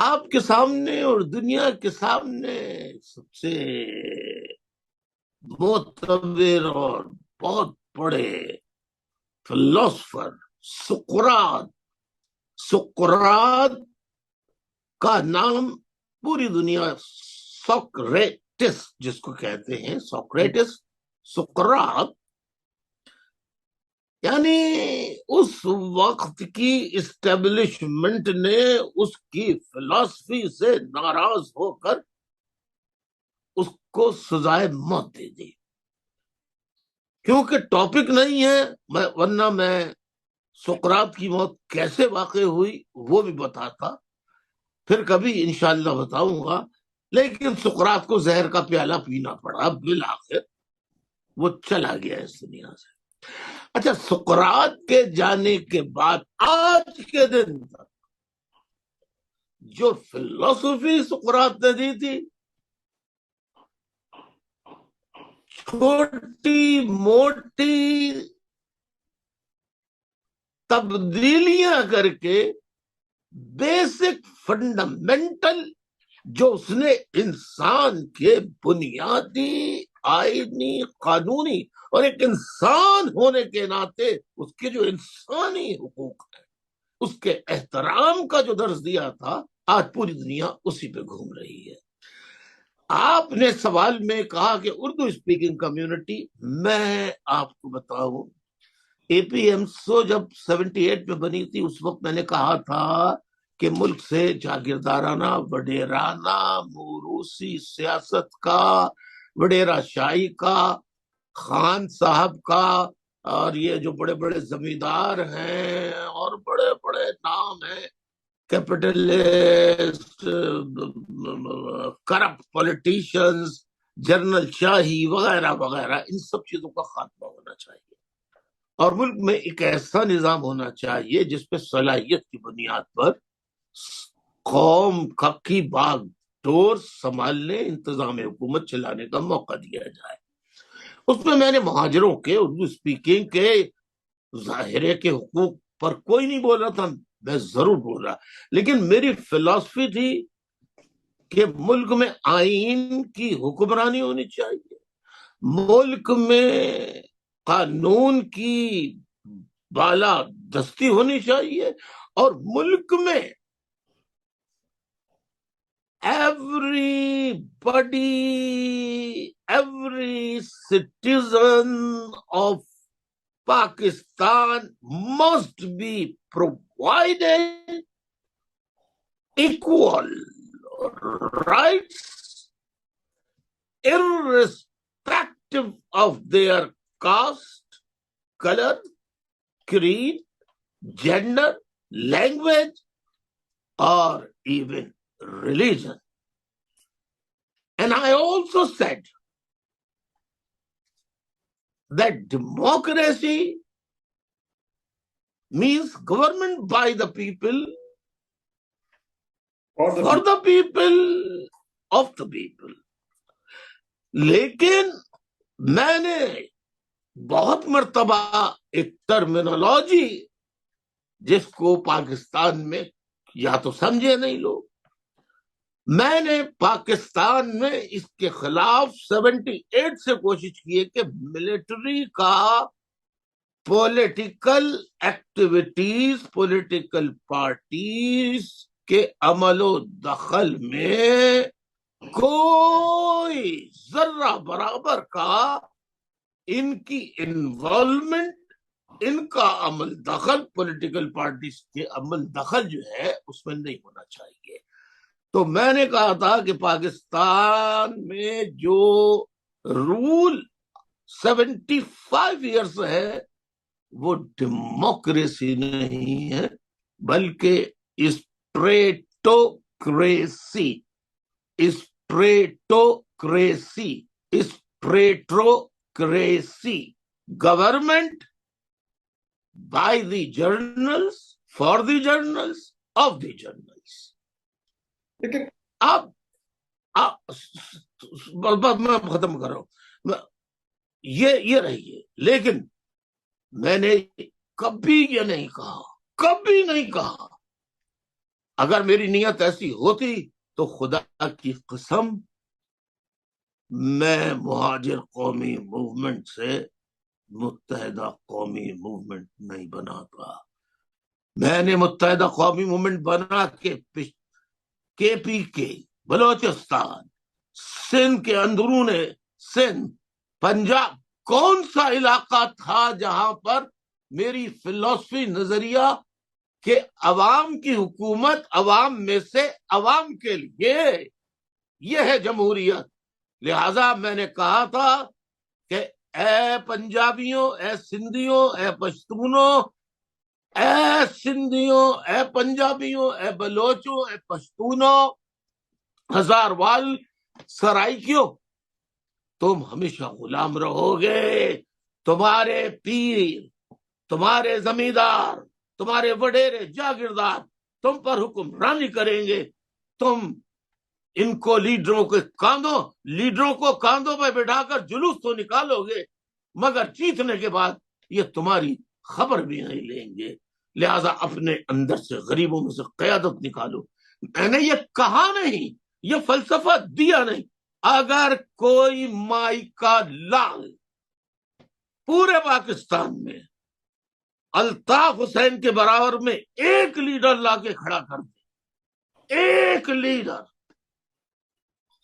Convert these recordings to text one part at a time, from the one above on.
آپ کے سامنے اور دنیا کے سامنے سب سے معتبر اور بہت بڑے فلسفر سقراط کا نام پوری دنیا، سوکریٹس جس کو کہتے ہیں، سوکریٹس، سقراط، یعنی اس وقت کی اسٹیبلشمنٹ نے اس کی فلسفی سے ناراض ہو کر اس کو سزائے موت دے دی، کیونکہ ٹاپک نہیں ہے، ورنہ میں سقراط کی موت کیسے واقع ہوئی وہ بھی بتاتا، پھر کبھی انشاءاللہ بتاؤں گا، لیکن سقراط کو زہر کا پیالہ پینا پڑا، بالآخر وہ چلا گیا اس دنیا سے۔ اچھا، سقراط کے جانے کے بعد آج کے دن تک جو فلسفی سقراط نے دی تھی، چھوٹی موٹی تبدیلیاں کر کے بیسک فنڈامنٹل جو اس نے انسان کے بنیادی آئینی قانونی اور ایک انسان ہونے کے ناطے اس کے جو انسانی حقوق ہیں اس کے احترام کا جو درس دیا تھا، آج پوری دنیا اسی پہ گھوم رہی ہے۔ آپ نے سوال میں کہا کہ اردو اسپیکنگ کمیونٹی، میں آپ کو بتاؤں، اے پی ایم سو جب 78 میں بنی تھی، اس وقت میں نے کہا تھا کہ ملک سے جاگیردارانہ وڈیرانہ موروثی سیاست کا، وڈیرا شاہی کا، خان صاحب کا، اور یہ جو بڑے بڑے زمیندار ہیں اور بڑے بڑے نام ہیں، کیپٹلسٹ، کرپٹ پولیٹیشنز، جنرل شاہی وغیرہ وغیرہ، ان سب چیزوں کا خاتمہ ہونا چاہیے، اور ملک میں ایک ایسا نظام ہونا چاہیے جس پہ صلاحیت کی بنیاد پر قوم کی باغ ڈور سنبھالنے، انتظام حکومت چلانے کا موقع دیا جائے۔ اس میں میں نے مہاجروں کے، اردو اسپیکنگ کے، ظاہرے کے حقوق پر کوئی نہیں بول رہا تھا، میں ضرور بول رہا، لیکن میری فلسفی تھی کہ ملک میں آئین کی حکمرانی ہونی چاہیے، ملک میں قانون کی بالا دستی ہونی چاہیے، اور ملک میں every citizen of Pakistan must be provided equal rights irrespective of their caste, color, creed, gender, language, or even religion. And I also said that democracy means government by the people, for the people, of the people. لیکن میں نے بہت مرتبہ ایک terminology جس کو پاکستان میں یا تو سمجھے نہیں لوگ، میں نے پاکستان میں اس کے خلاف 78 سے کوشش کی ہے کہ ملٹری کا پولیٹیکل ایکٹیویٹیز، پولیٹیکل پارٹیز کے عمل و دخل میں کوئی ذرہ برابر کا ان کی انوالومنٹ، ان کا عمل دخل، پولیٹیکل پارٹیز کے عمل دخل جو ہے اس میں نہیں ہونا چاہیے۔ تو میں نے کہا تھا کہ پاکستان میں جو رول 75 ایئرس ہے وہ ڈیموکریسی نہیں ہے، بلکہ stratocracy, stratocracy, stratocracy, government by the generals, for the generals, of the generals. لیکن اب میں ختم کر رہا ہوں، یہ رہی ہے، لیکن میں نے کبھی یہ نہیں کہا، کبھی نہیں کہا اگر میری نیت ایسی ہوتی تو خدا کی قسم میں مہاجر قومی موومنٹ سے متحدہ قومی موومنٹ نہیں بناتا. میں نے متحدہ قومی موومنٹ بنا کے پی کے بلوچستان، سندھ کے اندرون سندھ، پنجاب، کون سا علاقہ تھا جہاں پر میری فلسفی نظریہ کہ عوام کی حکومت عوام میں سے عوام کے لیے، یہ ہے جمہوریت. لہذا میں نے کہا تھا کہ اے پنجابیوں، اے سندھیوں، اے پشتونوں، اے سندھیوں، اے پنجابیوں، اے بلوچوں، اے پشتونوں، ہزار وال، سرائکیوں، تم ہمیشہ غلام رہو گے. تمہارے پیر، تمہارے زمیندار، تمہارے وڈیرے جاگیردار تم پر حکمرانی کریں گے. تم ان کو لیڈروں کو کاندھوں پہ بٹھا کر جلوس تو نکالو گے، مگر جیتنے کے بعد یہ تمہاری خبر بھی نہیں لیں گے. لہذا اپنے اندر سے غریبوں میں سے قیادت نکالو. میں نے یہ کہا نہیں، یہ فلسفہ دیا نہیں. اگر کوئی مائی کا لال پورے پاکستان میں الطاف حسین کے برابر میں ایک لیڈر لا کے کھڑا کر دے، ایک لیڈر،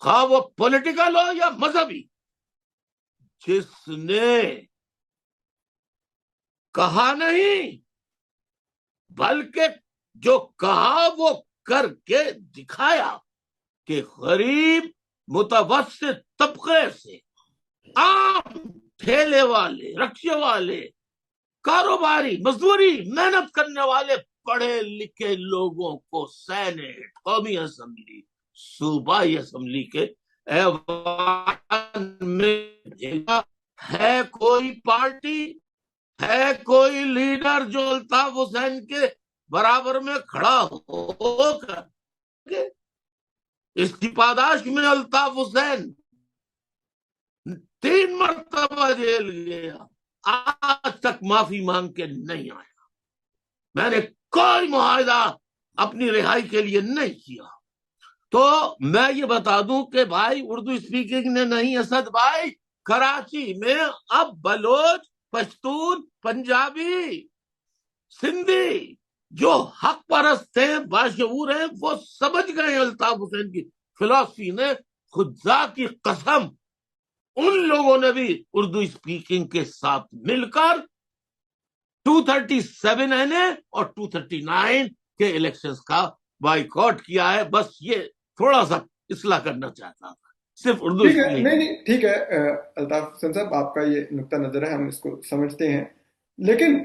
خواہ وہ پولیٹیکل ہو یا مذہبی، جس نے کہا نہیں بلکہ جو کہا وہ کر کے دکھایا کہ غریب متوسط طبقے سے عام ٹھیلے والے، رکشے والے، کاروباری، مزدوری، محنت کرنے والے پڑھے لکھے لوگوں کو سینٹ، قومی اسمبلی، صوبائی اسمبلی کے ایوان میں بھیجا. ہے کوئی پارٹی، ہے کوئی لیڈر جو الطاف حسین کے برابر میں کھڑا ہو کر؟ اس کی پاداش میں الطاف حسین 3 مرتبہ جیل گیا، آج تک معافی مانگ کے نہیں آیا. میں نے کوئی معاہدہ اپنی رہائی کے لیے نہیں کیا. تو میں یہ بتا دوں کہ بھائی اردو اسپیکنگ نے نہیں، اسد بھائی، کراچی میں اب بلوچ، پشتون، پنجابی، سندھی جو حق پرست ہیں، باشعور ہیں، وہ سمجھ گئے الطاف حسین کی فلسفی نے. خدا کی قسم ان لوگوں نے بھی اردو اسپیکنگ کے ساتھ مل کر 237 NA اور 239 کے الیکشنز کا بائیکاٹ کیا ہے. بس یہ تھوڑا سا اصلاح کرنا چاہتا تھا، صرف اردو ٹھیک ہے. اسپیکنگ. نہیں ٹھیک ہے الطاف حسین صاحب، آپ کا یہ نقطہ نظر ہے، ہم اس کو سمجھتے ہیں، لیکن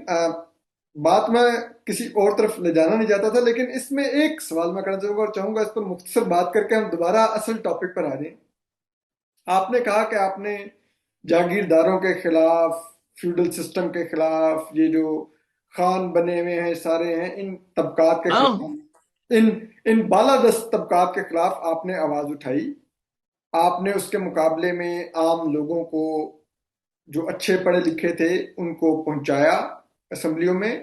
بات میں کسی اور طرف لے جانا نہیں چاہتا تھا. لیکن اس میں ایک سوال میں کرنا چاہوں گا اور چاہوں گا اس پر مختصر بات کر کے ہم دوبارہ اصل ٹاپک پر آ جائیں. آپ نے کہا کہ آپ نے جاگیرداروں کے خلاف، فیوڈل سسٹم کے خلاف، یہ جو خان بنے ہوئے ہیں سارے ہیں، ان طبقات کے خلاف، ان بالادست طبقات کے خلاف آپ نے آواز اٹھائی. آپ نے اس کے مقابلے میں عام لوگوں کو، جو اچھے پڑھے لکھے تھے، ان کو پہنچایا اسمبلیوں میں.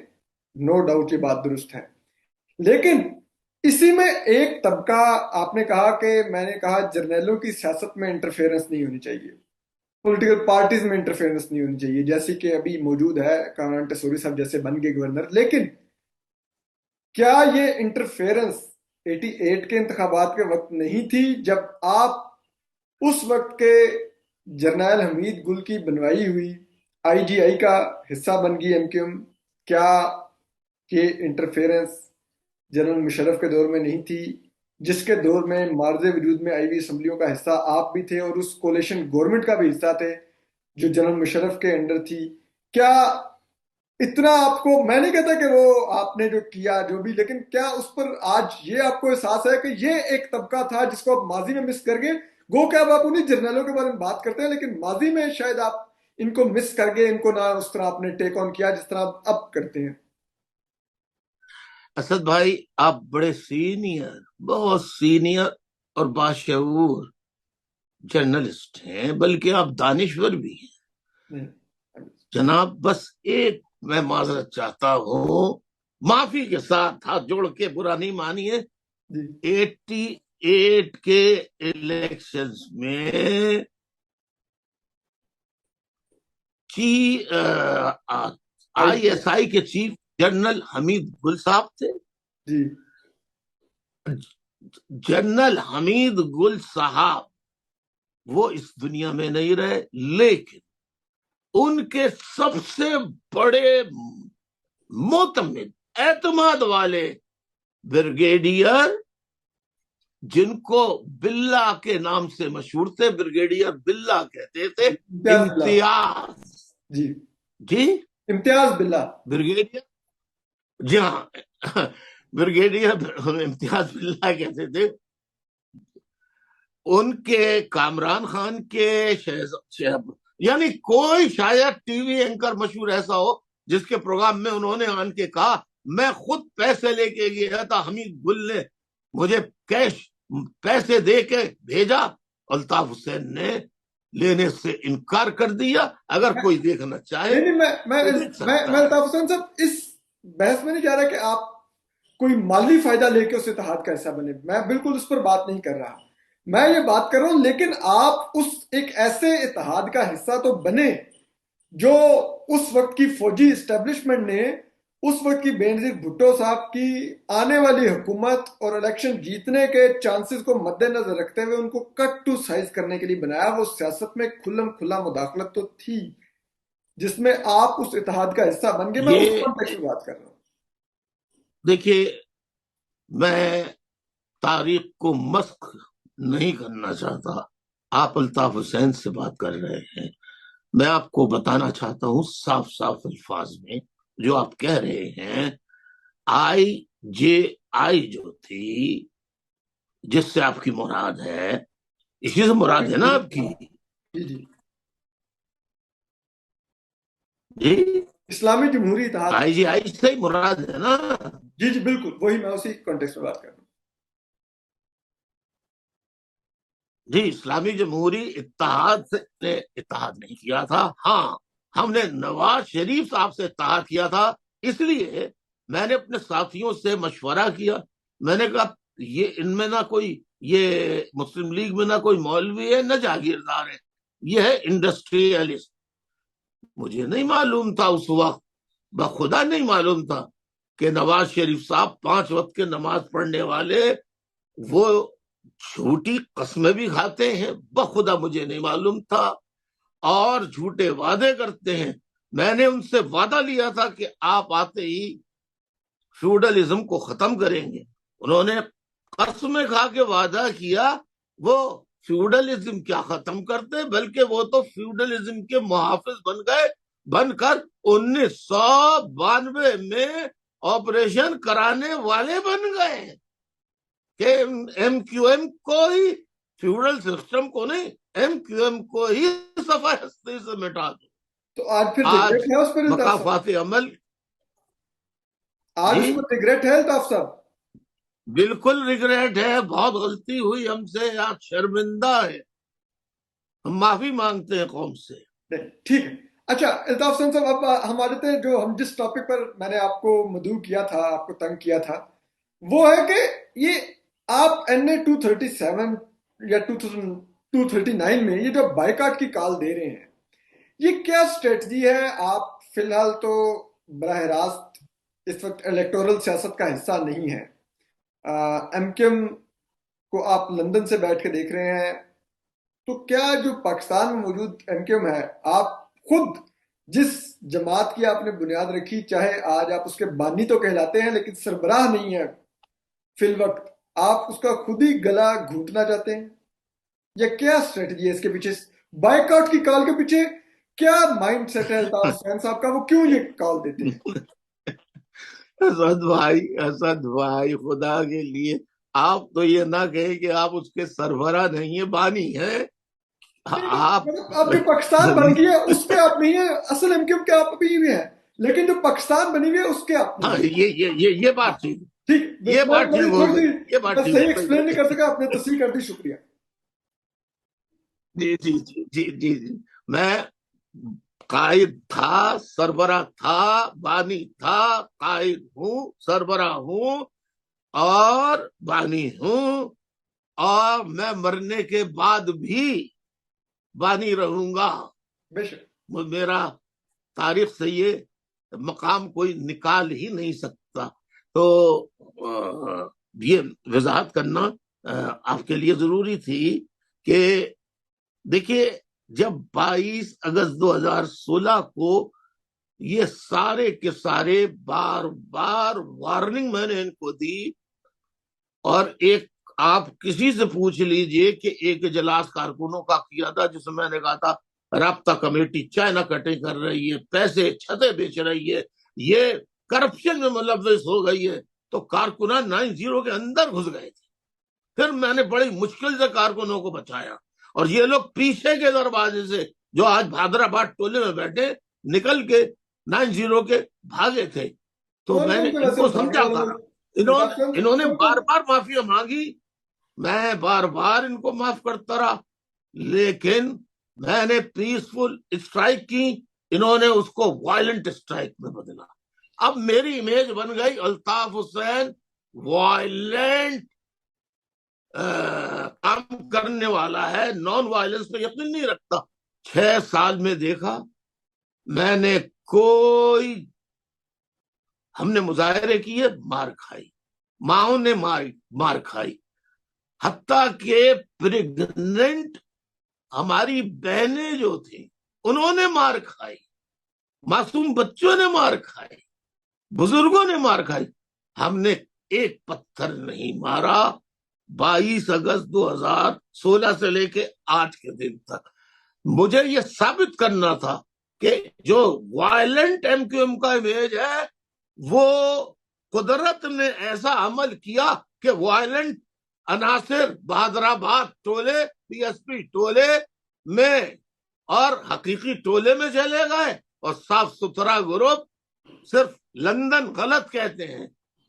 نو ڈاؤٹ یہ بات درست ہے. لیکن اسی میں ایک طبقہ، آپ نے کہا کہ میں نے کہا جرنیلوں کی سیاست میں انٹرفیئرنس نہیں ہونی چاہیے، پولیٹیکل پارٹیز میں انٹرفیئرنس نہیں ہونی چاہیے، جیسی کہ ابھی موجود ہے، کامران ٹیسوری صاحب جیسے بن گئے گورنر. لیکن کیا یہ انٹرفیئرنس 88 کے انتخابات کے وقت نہیں تھی، جب آپ اس وقت کے جرنیل حمید گل کی بنوائی ہوئی IGI کا حصہ بن گئی MQM؟ کیا یہ انٹرفیئرنس جنرل مشرف کے دور میں نہیں تھی، جس کے دور میں معرض وجود میں آئی ہوئی اسمبلیوں کا حصہ آپ بھی تھے اور اس کولیشن گورنمنٹ کا بھی حصہ تھے جو جنرل مشرف کے انڈر تھی؟ کیا اتنا آپ کو، میں نہیں کہتا کہ وہ آپ نے جو کیا جو بھی، لیکن کیا اس پر آج یہ آپ کو احساس ہے کہ یہ ایک طبقہ تھا جس کو آپ ماضی میں مس کر گئے؟ گو کہ اب آپ انہیں جرنیلوں کے بارے میں بات کرتے ہیں، لیکن ماضی میں شاید آپ ان کو مس کر گئے، ان کو نہ اس طرح آپ نے ٹیک آن کیا جس طرح آپ اب کرتے ہیں. اسد بھائی، آپ بڑے سینئر، بہت سینئر اور باشعور جرنلسٹ ہیں، بلکہ آپ دانشور بھی ہیں جناب. بس ایک میں معذرت چاہتا ہوں، معافی کے ساتھ ہاتھ جوڑ کے برا نہیں مانیے. جی 88 کے الیکشنز میں آئی ایس آئی کے چیف جنرل حمید گل صاحب تھے. جی جنرل حمید گل صاحب وہ اس دنیا میں نہیں رہے، لیکن ان کے سب سے بڑے معتمد اعتماد والے بریگیڈیئر، جن کو بلا کے نام سے مشہور تھے، بریگیڈیئر بلا کہتے تھے، امتیاز. جی جی امتیاز بلا. بریگیڈیئر، جی ہاں، بریگیڈیئر امتیاز بلا کہتے تھے. ان کے کامران خان کے یعنی کوئی شاید ٹی وی اینکر مشہور ایسا ہو جس کے پروگرام میں انہوں نے آن کے کہا میں خود پیسے لے کے گیا تھا، حمید گل نے مجھے کیش پیسے دے کے بھیجا، الطاف حسین نے لینے سے انکار کر دیا. اگر کوئی دیکھنا چاہے میں الطاف حسین صاحب اس بحث میں نہیں جا رہا کہ آپ کوئی مالی فائدہ لے کے اس اتحاد کا حصہ بنے، میں بالکل اس پر بات نہیں کر رہا. میں یہ بات کر رہا ہوں لیکن آپ اس ایک ایسے اتحاد کا حصہ تو بنے جو اس وقت کی فوجی اسٹیبلشمنٹ نے اس وقت کی بینظیر بھٹو صاحب کی آنے والی حکومت اور الیکشن جیتنے کے چانسز کو مد نظر رکھتے ہوئے ان کو کٹ ٹو سائز کرنے کے لیے بنایا. وہ سیاست میں کھلم کھلا مداخلت تو تھی جس میں آپ اس اتحاد کا حصہ بن گئے. میں اس کانٹیکسٹ میں بات کر رہا ہوں. دیکھیے، میں تاریخ کو مسخ نہیں کرنا چاہتا. آپ الطاف حسین سے بات کر رہے ہیں، میں آپ کو بتانا چاہتا ہوں صاف صاف الفاظ میں جو آپ کہہ رہے ہیں. آئی جے آئی جو تھی جس سے آپ کی مراد ہے، اسی سے مراد ہے نا آپ کی؟ جی جی جی اسلامی جمہوری اتحاد. آئی جے آئی سے ہی مراد ہے نا؟ جی جی بالکل وہی، میں اسی کانٹیکسٹ میں بات کر رہا ہوں. جی اسلامی جمہوری اتحاد سے نے اتحاد نہیں کیا تھا. ہاں ہم نے نواز شریف صاحب سے اتحاد کیا تھا. اس لیے میں نے اپنے ساتھیوں سے مشورہ کیا. میں نے کہا یہ ان میں نہ کوئی یہ مسلم لیگ میں نہ کوئی مولوی ہے نہ جاگیردار ہے، یہ ہے انڈسٹریلسٹ. مجھے نہیں معلوم تھا اس وقت، بخدا نہیں معلوم تھا کہ نواز شریف صاحب 5 وقت کے نماز پڑھنے والے وہ جھوٹی قسمیں بھی کھاتے ہیں. بخدا مجھے نہیں معلوم تھا، اور جھوٹے وعدے کرتے ہیں. میں نے ان سے وعدہ لیا تھا کہ آپ آتے ہی فیوڈلزم کو ختم کریں گے. انہوں نے قسمیں کھا کے وعدہ کیا. وہ فیوڈلزم کیا ختم کرتے بلکہ وہ تو فیوڈلزم کے محافظ بن گئے، بن کر 1992 میں آپریشن کرانے والے بن گئے کہ ایم کیو ایم کو ہی، فیوڈل سسٹم کو نہیں، ایم کیو ایم کو ہی صفحہ ہستی سے مٹا دو. تو آج پھر آج ریگریٹ ہے اس پر الطاف صاحب؟ مقافات عمل آج جی اس پر ریگریٹ ہے الطاف صاحب؟ بالکل ریگریٹ ہے. بہت غلطی ہوئی ہم سے، آج شرمندہ ہے. ہم معافی مانگتے ہیں قوم سے. ٹھیک ہے. اچھا الطاف حسین صاحب، اب ہمارے تھے جو ہم جس ٹاپک پر میں نے آپ کو مدعو کیا تھا، آپ کو تنگ کیا تھا، وہ ہے کہ یہ آپ این اے 237 یا 239 میں یہ جو بائیکاٹ کی کال دے رہے ہیں، یہ کیا اسٹریٹجی ہے؟ آپ فی الحال تو براہ راست اس وقت الیکٹورل سیاست کا حصہ نہیں ہے. ایم کیو ایم کو آپ لندن سے بیٹھ کے دیکھ رہے ہیں، تو کیا جو پاکستان میں موجود ایم کیو ایم ہے، آپ خود جس جماعت کی آپ نے بنیاد رکھی، چاہے آج آپ اس کے بانی تو کہلاتے ہیں لیکن سربراہ نہیں ہے فی الوقت، آپ اس کا خود ہی گلا گھونٹنا چاہتے ہیں؟ یا کیا اسٹریٹجی ہے اس کے پیچھے؟ بائیکاٹ کی کال کے پیچھے کیا مائنڈ سیٹ ہے الطاف حسین صاحب کا؟ وہ کیوں یہ کال دیتے ہیں؟ اسد بھائی خدا کے لیے آپ تو یہ نہ کہیں کہ آپ اس کے سربراہ نہیں ہیں، بانی ہیں آپ. آپ جو پاکستان بن گئی ہے اس کے آپ نہیں ہیں، اصل ایم کیو ایم کے آپ بھی ہیں، لیکن جو پاکستان بنی ہوئی ہے اس کے آپ ہاں نہیں ہیں. یہ بات ٹھیک، ٹھیک، یہ بات ٹھیک ہو تھوڑی گئی، سی یہ بات میں ٹھیک صحیح ہو ایکسپلین نہیں گئی. کر سکا، آپ نے تصحیح کر دی، شکریہ. جی جی جی جی جی جی میں قائد تھا، سربراہ تھا، بانی تھا، قائد ہوں، سربراہ ہوں. اور بانی ہوں، اور میں مرنے کے بعد بھی بانی رہوں گا. بے شک. میرا تاریخ سے یہ مقام کوئی نکال ہی نہیں سکتا. تو یہ وضاحت کرنا آپ کے لیے ضروری تھی کہ دیکھیے، جب 22 اگست 2016 کو یہ سارے کے سارے بار بار وارننگ میں نے ان کو دی، اور ایک آپ کسی سے پوچھ لیجئے کہ ایک اجلاس کارکنوں کا کیا تھا جس میں نے کہا تھا رابطہ کمیٹی چائنا کٹنگ کر رہی ہے، پیسے چھتیں بیچ رہی ہے، یہ کرپشن میں ملوث ہو گئی ہے، تو کارکنان 90 کے اندر گھس گئے تھے. پھر میں نے بڑی مشکل سے کارکنوں کو بچایا، اور یہ لوگ پیچھے کے دروازے سے جو آج حیدرآباد ٹولے میں بیٹھے نکل کے 90 کے بھاگے تھے. تو کون میں نے کون تھے ان ویسے کو وہ بھاگنے سمجھا والوں تھا. میں؟ الطاف صاحب انہوں نے کون بار کون؟ بار معافی مانگی، میں بار بار ان کو معاف کرتا رہا، لیکن میں نے پیسفل اسٹرائک کی، انہوں نے اس کو وائلنٹ اسٹرائک میں بدلا. اب میری امیج بن گئی الطاف حسین وائلنٹ کام کرنے والا ہے، نان وائلنس پہ یقین نہیں رکھتا. 6 سال میں دیکھا میں نے کوئی، ہم نے مظاہرے کیے، مار کھائی، ماؤں نے مار کھائی، حتیٰ کہ پریگننٹ ہماری بہنیں جو تھیں انہوں نے مار کھائی، معصوم بچوں نے مار کھائی، بزرگوں نے مار کھائی. ہم نے ایک پتھر نہیں مارا 22 اگست 2016 سے لے کے آج کے دن تک. مجھے یہ ثابت کرنا تھا کہ جو وائلنٹ ایم کیو ایم کا امیج ہے، وہ قدرت نے ایسا عمل کیا کہ وائلنٹ عناصر بہادرآباد ٹولے، پی ایس پی ٹولے میں اور حقیقی ٹولے میں چلے گئے، اور صاف ستھرا گروپ صرف لندن غلط کہتے ہیں.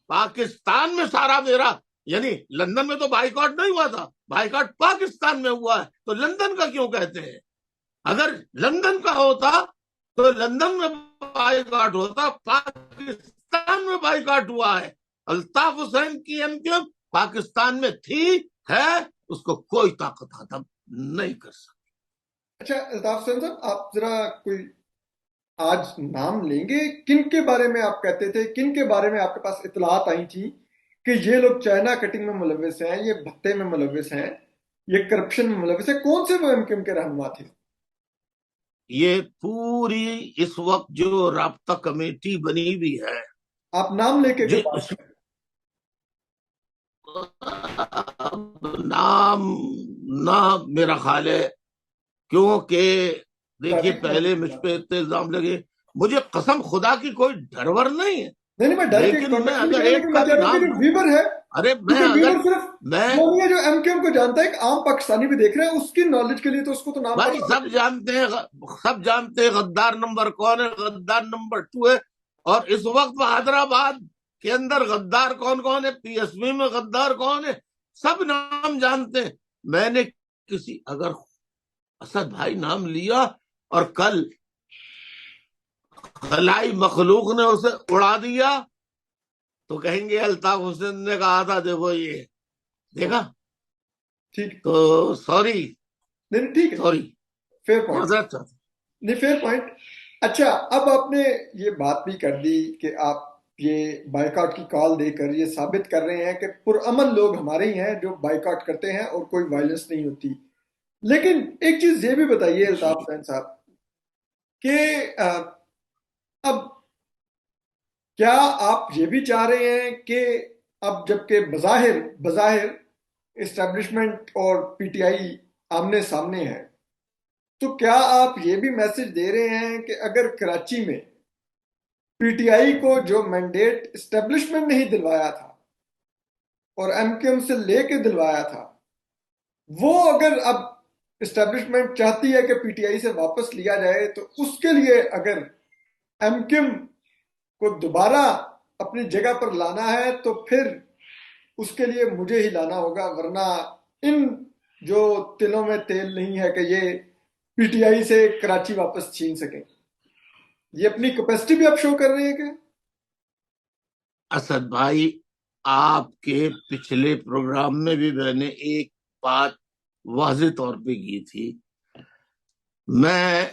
پاکستان میں سارا میرا، یعنی لندن میں تو بائیکاٹ نہیں ہوا تھا، بائیکاٹ پاکستان میں ہوا ہے، تو لندن کا کیوں کہتے ہیں؟ اگر لندن کا ہوتا تو لندن میں بائیکاٹ ہوتا، پاکستان میں بائیکاٹ ہوا ہے. الطاف حسین کی ایم کیو ایم پاکستان میں تھی، ہے، اس کو کوئی طاقت ختم نہیں کر سکتی. اچھا الطاف حسین صاحب، آپ ذرا کوئی آج نام لیں گے کن کے بارے میں آپ کہتے تھے، کن کے بارے میں آپ کے پاس اطلاعات آئی تھی کہ یہ لوگ چائنا کٹنگ میں ملوث ہیں، یہ بھتے میں ملوث ہیں، یہ کرپشن میں ملوث ہیں؟ کون سے وہ ایم کیو ایم کے رہنما تھے؟ یہ پوری اس وقت جو رابطہ کمیٹی بنی ہوئی ہے، آپ نام لے کے بات اس کریں. نام نہ میرا خیال ہے، کیونکہ دیکھیے تاریخ میں پہلے ہوگی مجھ بات. پہ اتنے الزام لگے. مجھے قسم خدا کی کوئی ڈرور نہیں ہے، نہیں نہیں، میں ڈر کے لیکن میں کانٹیکٹ نہیں اگر کر رہا، ایک لیکن کا میں بھی کہہ رہا ہوں کہ نام، جو ویور ہے، ارے کیونکہ ویور صرف میں وہ نہیں ہے جو ایم کیو ایم کو جانتا ہے، ایک عام پاکستانی بھی دیکھ رہے ہیں، اس کی نالج کے لیے تو اس کو تو نام بھائی پتا سب جانتے ہیں، سب جانتے ہیں غدار نمبر کون ہے، غدار نمبر 2 ہے. اور اس وقت حیدرآباد کے اندر غدار کون کون ہے، پی ایس بی میں غدار کون ہے، سب نام جانتے ہیں. میں نے کسی، اگر اسد بھائی نام لیا اور کل خلائی مخلوق نے اسے اڑا دیا تو کہیں گے الطاف حسین نے کہا تھا، دیکھو یہ دیکھا. ٹھیک. تو سوری نہیں ٹھیک ہے، سوری فیئر پوائنٹ. معذرت چاہتا ہوں. نہیں، فیئر پوائنٹ. اچھا، اب آپ نے یہ بات بھی کر دی کہ آپ یہ بائیکاٹ کی کال دے کر یہ ثابت کر رہے ہیں کہ پرامن لوگ ہمارے ہی ہیں جو بائیکاٹ کرتے ہیں اور کوئی وائلنس نہیں ہوتی. لیکن ایک چیز یہ بھی بتائیے جی الطاف حسین صاحب کہ اب کیا آپ یہ بھی چاہ رہے ہیں کہ اب جبکہ بظاہر اسٹیبلشمنٹ اور پی ٹی آئی آمنے سامنے ہے، تو کیا آپ یہ بھی میسج دے رہے ہیں کہ اگر کراچی میں پی ٹی آئی کو جو مینڈیٹ اسٹیبلشمنٹ نے ہی دلوایا تھا اور ایم کیو ایم سے لے کے دلوایا تھا، وہ اگر اب اسٹیبلشمنٹ چاہتی ہے کہ پی ٹی آئی سے واپس لیا جائے، تو اس کے لیے اگر ایم کیو ایم کو دوبارہ اپنی جگہ پر لانا ہے تو پھر اس کے لیے مجھے ہی لانا ہوگا، ورنہ ان جو تلوں میں تیل نہیں ہے کہ یہ پی ٹی آئی سے کراچی واپس چھین سکیں. یہ اپنی کیپیسٹی بھی آپ شو کر رہے ہیں کہ اسد بھائی آپ کے پچھلے پروگرام میں بھی میں نے ایک بات واضح طور پہ کی تھی، میں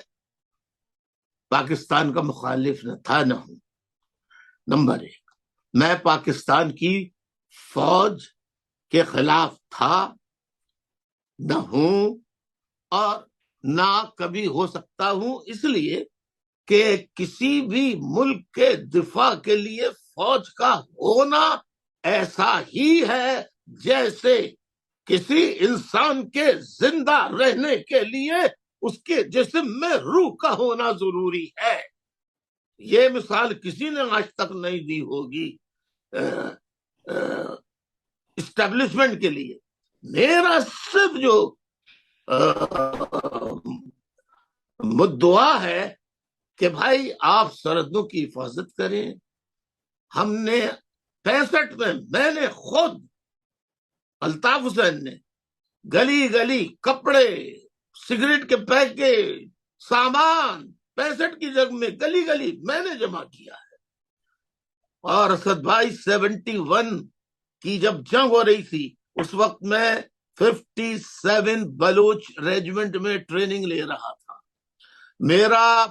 پاکستان کا مخالف نہ تھا نہ ہوں۔ نمبر ایک، میں پاکستان کی فوج کے خلاف تھا نہ ہوں اور نہ کبھی ہو سکتا ہوں، اس لیے کہ کسی بھی ملک کے دفاع کے لیے فوج کا ہونا ایسا ہی ہے جیسے کسی انسان کے زندہ رہنے کے لیے اس کے جسم میں روح کا ہونا ضروری ہے۔ یہ مثال کسی نے آج تک نہیں دی ہوگی اسٹیبلشمنٹ کے لیے۔ میرا صرف جو مدعا ہے کہ بھائی آپ سرحدوں کی حفاظت کریں۔ ہم نے 65 میں نے خود، الطاف حسین نے گلی گلی کپڑے، سگریٹ کے پیکٹ، سامان 65 کی جنگ میں گلی گلی میں نے جمع کیا ہے۔ اور اسد بھائی 71 کی جب جنگ ہو رہی تھی اس وقت میں 57 بلوچ ریجمنٹ میں ٹریننگ لے رہا تھا۔ میرا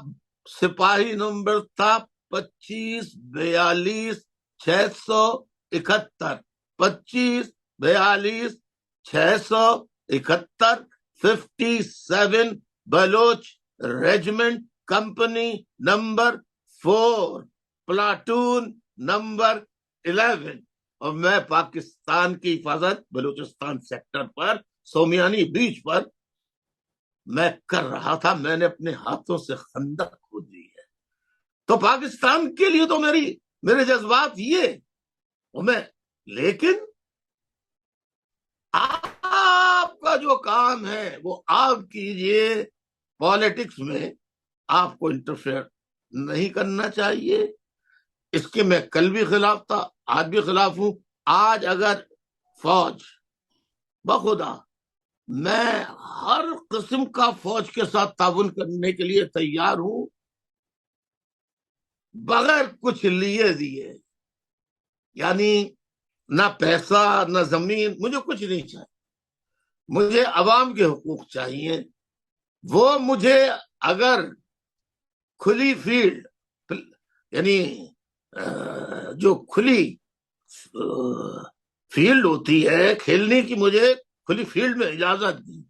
سپاہی نمبر تھا 2542-671، 2542-671، 57 Baloch regiment, company number 4، platoon number 11، اور میں پاکستان کی حفاظت بلوچستان سیکٹر پر، سومیانی بیچ پر میں کر رہا تھا۔ میں نے اپنے ہاتھوں سے خندق کھودی ہے۔ تو پاکستان کے لیے تو میرے جذبات یہ، لیکن آپ کا جو کام ہے وہ آپ کیجئے، پالیٹکس میں آپ کو انٹرفیئر نہیں کرنا چاہیے۔ اس کے میں کل بھی خلاف تھا، آج بھی خلاف ہوں۔ آج اگر فوج، بخدا میں ہر قسم کا فوج کے ساتھ تعاون کرنے کے لیے تیار ہوں، بغیر کچھ لیے دیے، یعنی نہ پیسہ نہ زمین، مجھے کچھ نہیں چاہیے۔ مجھے عوام کے حقوق چاہیے۔ وہ مجھے اگر کھلی فیلڈ، یعنی جو کھلی فیلڈ ہوتی ہے کھیلنے کی، مجھے کھلی فیلڈ میں اجازت دی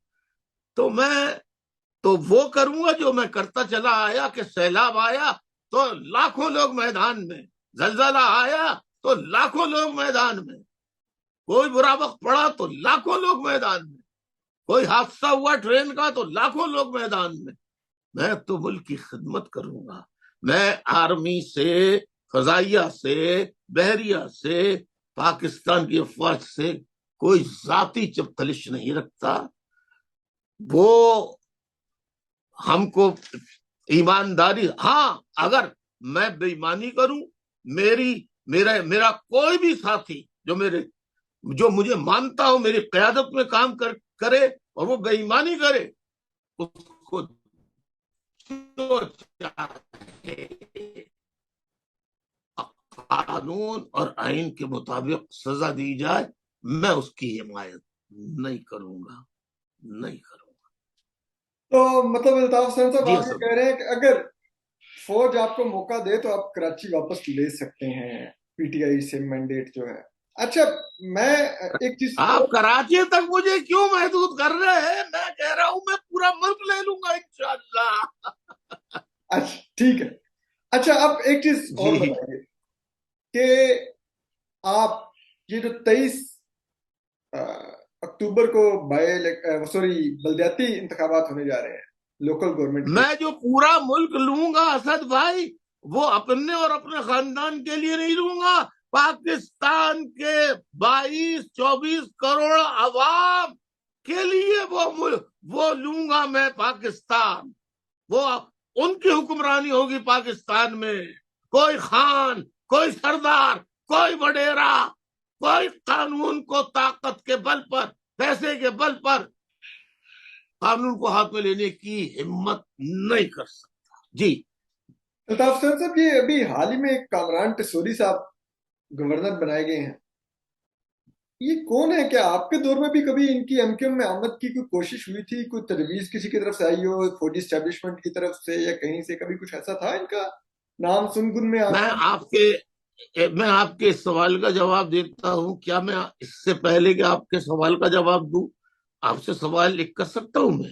تو وہ کروں گا جو میں کرتا چلا آیا، کہ سیلاب آیا تو لاکھوں لوگ میدان میں، زلزلہ آیا تو لاکھوں لوگ میدان میں، کوئی برا وقت پڑا تو لاکھوں لوگ میدان میں، کوئی حادثہ ہوا ٹرین کا تو لاکھوں لوگ میدان میں۔ میں تو ملک کی خدمت کروں گا۔ میں آرمی سے، فضائیہ سے، بحریہ سے، پاکستان کی افواج سے کوئی ذاتی چپتلش نہیں رکھتا۔ وہ ہم کو ایمانداری، ہاں اگر میں بے ایمانی کروں، میرا کوئی بھی ساتھی جو مجھے مانتا ہو، میری قیادت میں کام کرے اور وہ بے ایمانی کرے، اس کو جو چاہے قانون اور آئین کے مطابق سزا دی جائے، میں اس کی حمایت نہیں کروں گا۔ تو مطلب الطاف حسین صاحب جی آپ یہ کہہ رہے ہیں کہ اگر فوج آپ کو موقع دے تو آپ کراچی واپس لے سکتے ہیں، پی ٹی آئی سے مینڈیٹ جو ہے۔ اچھا، میں ایک چیز، آپ کراچی تک مجھے کیوں محدود کر رہے ہیں؟ میں کہہ رہا ہوں میں پورا ملک لے لوں گا انشاءاللہ۔ اچھا ٹھیک ہے۔ اچھا، اب ایک چیز اور بتائیے کہ آپ یہ جو 23 اکتوبر کو بلدیاتی انتخابات ہونے جا رہے ہیں لوکل گورنمنٹ کے، میں جو پورا ملک لوں گا اسد بھائی، وہ اپنے اور اپنے خاندان کے لیے نہیں لوں گا، پاکستان کے 22-24 کروڑ عوام کے لیے وہ لوں گا میں پاکستان۔ وہ ان کی حکمرانی ہوگی پاکستان میں۔ کوئی خان، کوئی سردار، کوئی وڈیرا، کوئی قانون کو طاقت کے بل پر، پیسے کے بل پر قانون کو ہاتھ میں لینے کی ہمت نہیں کر سکتا۔ جی الطاف حسین صاحب، یہ ابھی حال ہی میں کامران ٹسوری صاحب گورنر بنائے گئے ہیں، یہ کون ہے؟ کیا آپ کے دور میں بھی کبھی ان کی MQM میں آمد کی کوئی کوشش ہوئی تھی؟ کوئی تجویز کسی کی طرف سے آئی ہو، فوجی اسٹیبلشمنٹ کی طرف سے یا کہیں سے؟ کبھی کچھ ایسا تھا ان کا نام سنگن میں میں آنا؟ آپ کے اس سوال کا جواب دیتا ہوں. کیا میں اس سے پہلے کہ آپ کے سوال کا جواب دوں آپ سے سوال لکھ کر سکتا ہوں؟ میں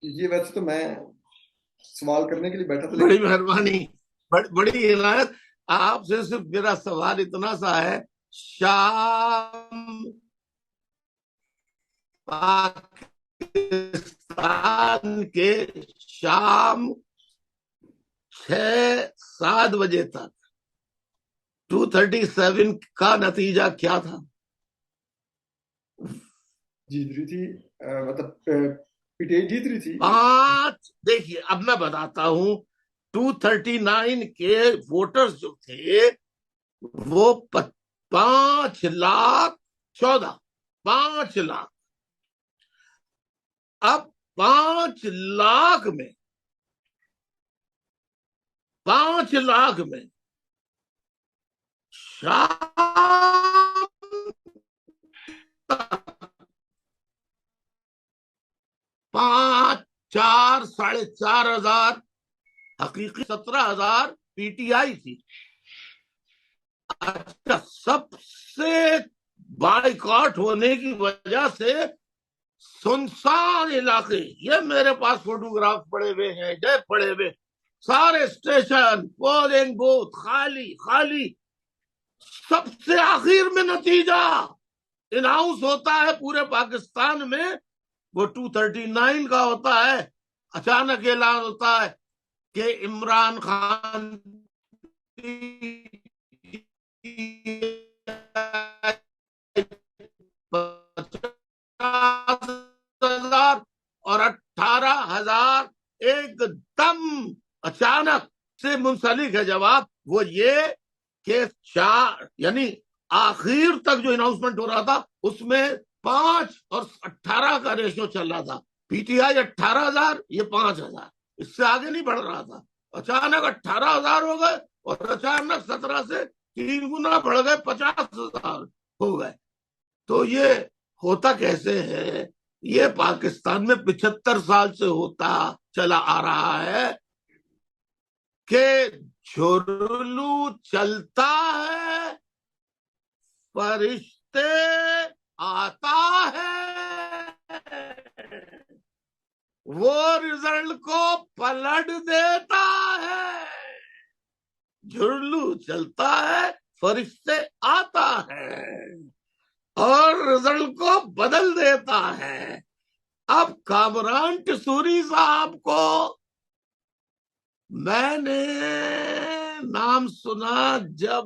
یہ ویسے تو میں سوال کرنے کے لیے بیٹھا تھا، بڑی لیکن مہربانی، بڑی عنایت. آپ سے صرف میرا سوال اتنا سا ہے، شام پاکستان کے شام 6-7 بجے تک 237 کا نتیجہ کیا تھا؟ جیت رہی تھی، مطلب PTI جیت رہی تھی. 5. دیکھیے اب میں بتاتا ہوں. 239 کے ووٹرز جو تھے وہ 5,14,000. 5,00,000. اب 5,00,000 میں 5,00,000 میں شام 5 4 4,500 حقیقی 17,000 PTI تھی. اچھا، سب سے بائیکاٹ ہونے کی وجہ سے سنسان علاقے، یہ میرے پاس فوٹوگراف پڑے ہوئے ہیں، پڑے ہوئے سارے اسٹیشن، پولنگ بوتھ خالی خالی. سب سے آخر میں نتیجہ اناؤنس ہوتا ہے پورے پاکستان میں، وہ 239 کا ہوتا ہے. اچانک اعلان ہوتا ہے کہ عمران خان 50,000 اور 18,000 ایک دم اچانک سے منسلک ہے. جواب وہ یہ کہ یعنی آخر تک جو اناؤنسمنٹ ہو رہا تھا اس میں 5 اور 18 کا ریشو چل رہا تھا. PTI 18,000، یہ 5,000، اس سے آگے نہیں بڑھ رہا تھا. اچانک 18,000 ہو گئے اور اچانک 17 سے 3 گنا بڑھ گئے، 50,000 ہو گئے. تو یہ ہوتا کیسے ہے؟ یہ پاکستان میں 75 سال سے ہوتا چلا آ رہا ہے کہ جھرلو چلتا ہے، فرشتے آتا ہے، وہ رزلٹ کو پلٹ دیتا ہے. جھرلو چلتا ہے، فرشتے آتا ہے اور رزلٹ کو بدل دیتا ہے. اب کامران ٹسوری صاحب کو میں نے نام سنا جب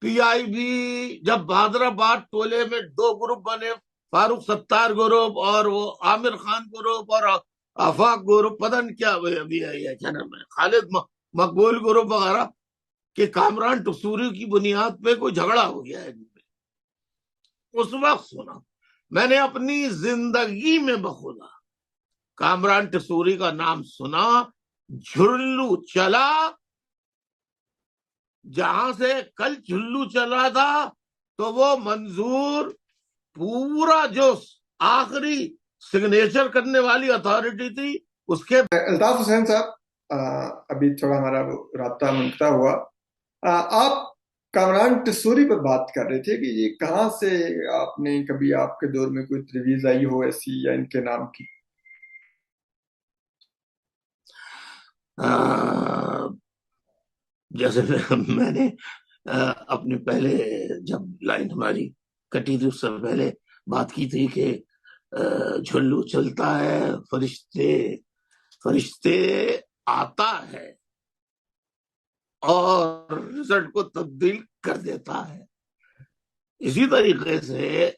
PIB، جب بہادر آباد ٹولے میں 2 گروپ بنے، فاروق ستار گروپ اور وہ عامر خان گروپ اور آفاق گروپ، پتہ نہیں کیا نام ہے، خالد مقبول گروپ وغیرہ، کہ کامران ٹسوری کی بنیاد پہ کوئی جھگڑا ہو گیا ہے. اس وقت سنا میں نے اپنی زندگی میں بخدا کامران ٹسوری کا نام سنا. جھرلو چلا، جہاں سے کل جھلو چلا تھا تو وہ منظور پورا جو آخری سگنیچر کرنے والی اتھارٹی تھی اس کے. الطاف حسین صاحب، ابھی تھوڑا ہمارا رابطہ منقطع ہوا. آپ کامران ٹسوری پر بات کر رہے تھے کہ یہ کہاں سے آپ نے کبھی آپ کے دور میں کوئی تجویز آئی ہو ایسی یا ان کے نام کی؟ جیسے میں نے اپنے پہلے جب لائن ہماری کٹی تھی اس سے پہلے بات کی تھی کہ جھلو چلتا ہے، فرشتے آتا ہے اور رزلٹ کو تبدیل کر دیتا ہے. اسی طریقے سے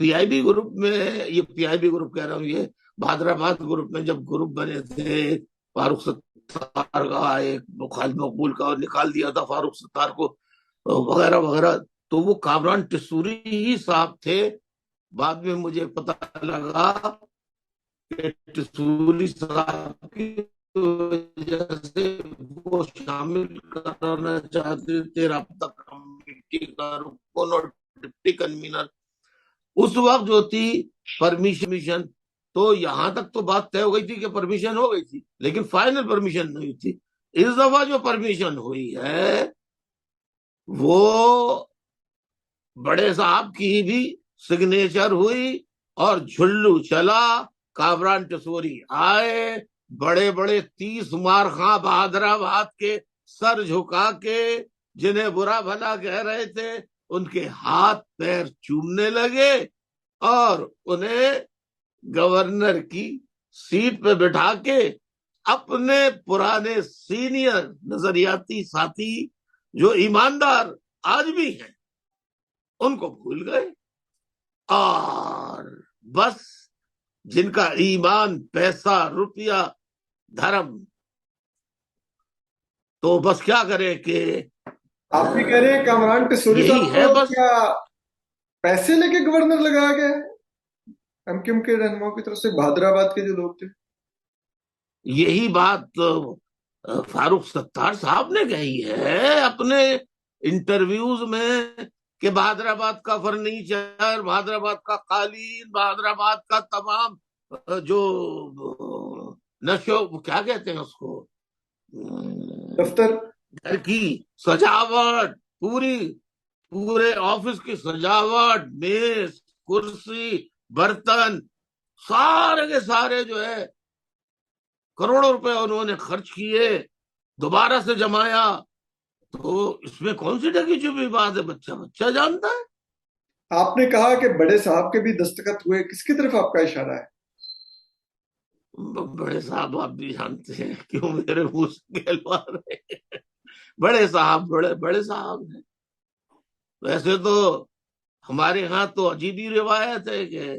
PIB گروپ میں، یہ PIB گروپ کہہ رہا ہوں، یہ بہادر آباد گروپ میں جب گروپ بنے تھے، فاروق ستار کا، ایک خالد مقبول کا، اور نکال دیا تھا فاروق ستار کو وغیرہ وغیرہ، تو وہ کامران ٹسوری ہی صاحب تھے. بعد میں مجھے پتا لگا کہ ٹسوری صاحب کی وجہ سے وہ شامل کرانا چاہتے تھے رابطہ کمیٹی کا رکن اور ڈپٹی کنوینر. اس وقت جو تھی پرمیشن تو یہاں تک تو بات طے ہو گئی تھی کہ پرمیشن ہو گئی تھی, لیکن فائنل پرمیشن نہیں تھی. اس دفعہ جو پرمیشن ہوئی ہے وہ بڑے صاحب کی بھی سگنیچر ہوئی اور جھلو چلا. کامران ٹسوری آئے, بڑے بڑے 30 مارخاں بہادر آباد کے سر جھکا کے جنہیں برا بھلا کہہ رہے تھے ان کے ہاتھ پیر چومنے لگے اور انہیں گورنر کی سیٹ پہ بٹھا کے اپنے پرانے سینئر نظریاتی ساتھی جو ایماندار آج بھی ہیں ان کو بھول گئے, اور بس جن کا ایمان پیسہ روپیہ دھرم, تو بس کیا کرے کہ آپ بھی کہہ رہے ہیں کامران ٹسوری یہی ہے صاحب کو بس. کیا پیسے لے کے گورنر لگایا گیا ایم کیو ایم کے رہنماؤں کی طرف سے, بہادر آباد کے جو لوگ تھے؟ یہی بات فاروق ستار صاحب نے کہی ہے اپنے انٹرویوز میں کہ بہادر آباد کا فرنیچر, بہادر آباد کا قالین, بہادر آباد کا تمام جو نشو کیا کہتے ہیں اس کو, دفتر, گھر کی سجاوٹ, پورے آفس کی سجاوٹ, میز, کرسی, برتن, سارے کے سارے جو ہے کروڑوں روپے انہوں نے خرچ کیے, دوبارہ سے جمایا. تو اس میں کون سی ڈھکی چھپی بات ہے, بچہ جانتا ہے. آپ نے کہا کہ بڑے صاحب کے بھی دستخط ہوئے, کس کی طرف آپ کا اشارہ ہے؟ بڑے صاحب آپ بھی جانتے ہیں کیوں میرے منہ سے کہلوا رہے ہیں. بڑے صاحب بڑے صاحب ہیں. ویسے تو ہمارے ہاں تو عجیب ہی روایت ہے کہ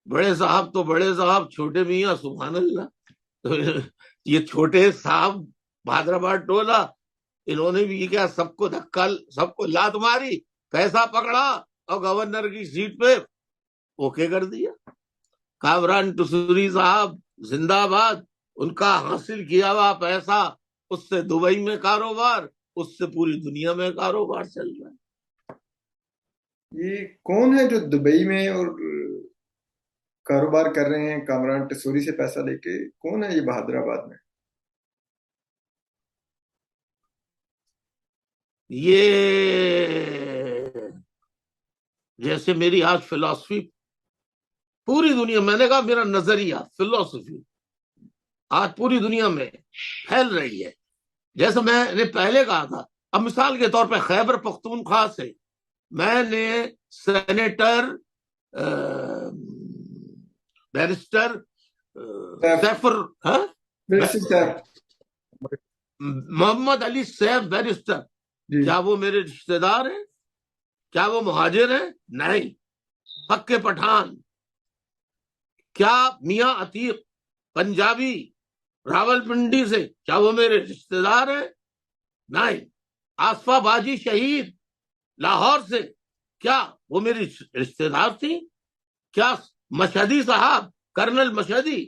بڑے صاحب تو بڑے صاحب, چھوٹے میاں سبحان اللہ. تو یہ چھوٹے صاحب بہادر آباد ٹولہ, انہوں نے بھی کیا سب کو دھکا, سب کو لات ماری, پیسہ پکڑا اور گورنر کی سیٹ پہ اوکے کر دیا. کامران ٹسوری صاحب زندہ باد, ان کا حاصل کیا ہوا پیسہ, اس سے دبئی میں کاروبار, اس سے پوری دنیا میں کاروبار چل رہا ہے. یہ کون ہے جو دبئی میں اور کاروبار کر رہے ہیں کامران ٹسوری سے پیسہ لے کے؟ کون ہے یہ بہادر آباد میں؟ یہ جیسے میری آج فلسفی پوری دنیا, میں نے کہا میرا نظریہ فلسفی آج پوری دنیا میں پھیل رہی ہے. جیسے میں نے پہلے کہا تھا, اب مثال کے طور پہ خیبر پختونخوا سے میں نے سینیٹر بیرسٹر محمد علی سیف بیرسٹر, کیا وہ میرے رشتے دار ہیں؟ کیا وہ مہاجر ہیں؟ نہیں, پکے پٹھان. کیا میاں عتیق پنجابی راول پنڈی سے, کیا وہ میرے رشتے دار ہیں؟ نہیں. آصفہ باجی شہید لاہور سے, کیا وہ میری رشتے دار تھی؟ کیا مشہدی صاحب, کرنل مشہدی,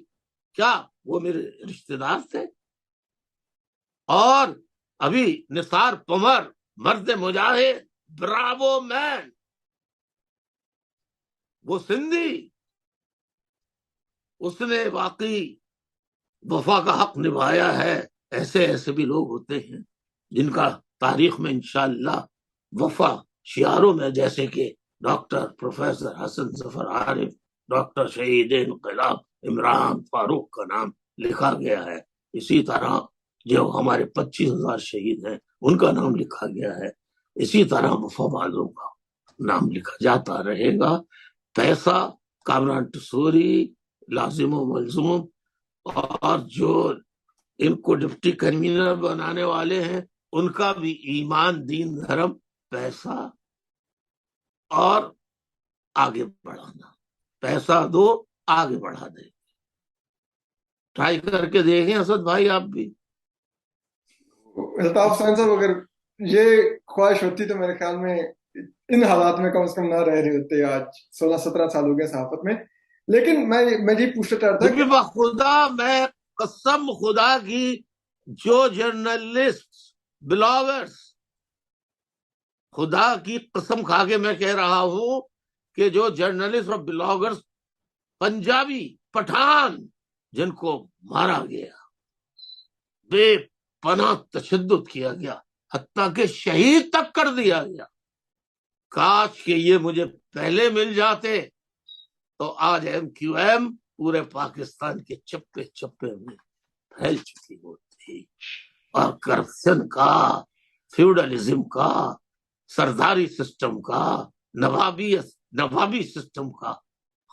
کیا وہ میرے رشتے دار تھے؟ اور ابھی نثار پمر, مرد مجاہد, براوو مین, وہ سندھی, اس نے واقعی وفا کا حق نبھایا ہے. ایسے بھی لوگ ہوتے ہیں جن کا تاریخ میں انشاءاللہ وفا شعاروں میں, جیسے کہ ڈاکٹر پروفیسر حسن ظفر عارف, ڈاکٹر شہید انقلاب عمران فاروق کا نام لکھا گیا ہے. اسی طرح جو ہمارے 25,000 شہید ہیں ان کا نام لکھا گیا ہے. اسی طرح وفا والوں کا نام لکھا جاتا رہے گا. پیسہ کامران ٹسوری, لازم و ملزوم, اور جو ان کو ڈپٹی کنوینر بنانے والے ہیں ان کا بھی ایمان, دین, دھرم, پیسہ اور آگے بڑھانا. پیسہ دو, آگے بڑھا دے. ٹرائی کر کے دیکھیں اسد بھائی آپ بھی. الطاف حسین صاحب, اگر یہ خواہش ہوتی تو میرے خیال میں ان حالات میں کم از کم نہ رہ رہے ہوتے. آج 16-17 سال ہو گئے صحافت میں. لیکن میں یہ پوچھنا چاہتا تھا کہ خدا, میں قسم خدا کی, جو جرنلسٹ بلاگرز خدا کی قسم کھا کے میں کہہ رہا ہوں کہ جو جرنلسٹ اور بلاگرز پنجابی پٹھان جن کو مارا گیا، بے پناہ تشدد کیا گیا، حتیٰ کہ شہید تک کر دیا گیا، کاش کہ یہ مجھے پہلے مل جاتے تو آج ایم کیو ایم پورے پاکستان کے چپے چپے میں پھیل چکی ہوتی، اور کرپشن کا، فیوڈلزم کا، سرداری سسٹم کا، نوابی سسٹم کا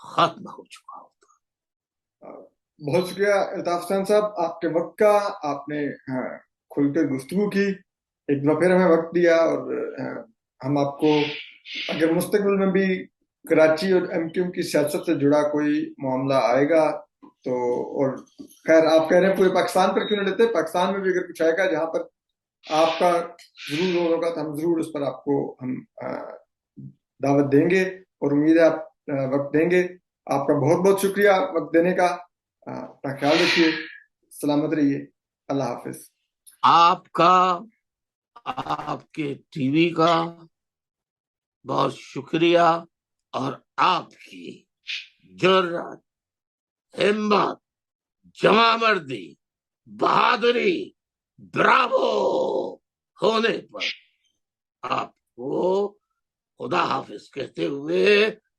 خاتمہ ہو چکا ہوتا۔ بہت شکریہ الطاف حسین صاحب، آپ کے وقت کا، آپ نے کھل کر گفتگو کی، ایک دفعہ پھر ہمیں وقت دیا، اور ہم آپ کو اگر مستقبل میں بھی کراچی اور ایم کیو ایم کی سیاست سے جڑا کوئی معاملہ آئے گا تو، اور خیر آپ کہہ رہے ہیں پورے پاکستان پر کیوں نہ لیتے، پاکستان میں بھی اگر کچھ آئے گا جہاں پر آپ کا ضرور رول ہوگا تو ہم ضرور اس پر آپ کو ہم دعوت دیں گے، اور امید ہے آپ وقت دیں گے۔ آپ کا بہت بہت شکریہ وقت دینے کا، اپنا خیال رکھیے، سلامت رہیے، اللہ حافظ۔ آپ کا، آپ کے ٹی وی کا بہت شکریہ، اور آپ کی جرات، ہمت، جمع مردی، بہادری، براوو ہونے پر آپ کو خدا حافظ کہتے ہوئے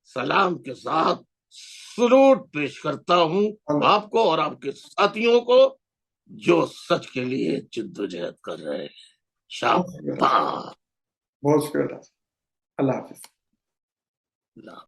سلام کے ساتھ سلوٹ پیش کرتا ہوں آپ کو اور آپ کے ساتھیوں کو جو سچ کے لیے جدوجہد کر رہے ہیں۔ شاباش۔ بہت شکریہ، اللہ حافظ۔ اللہ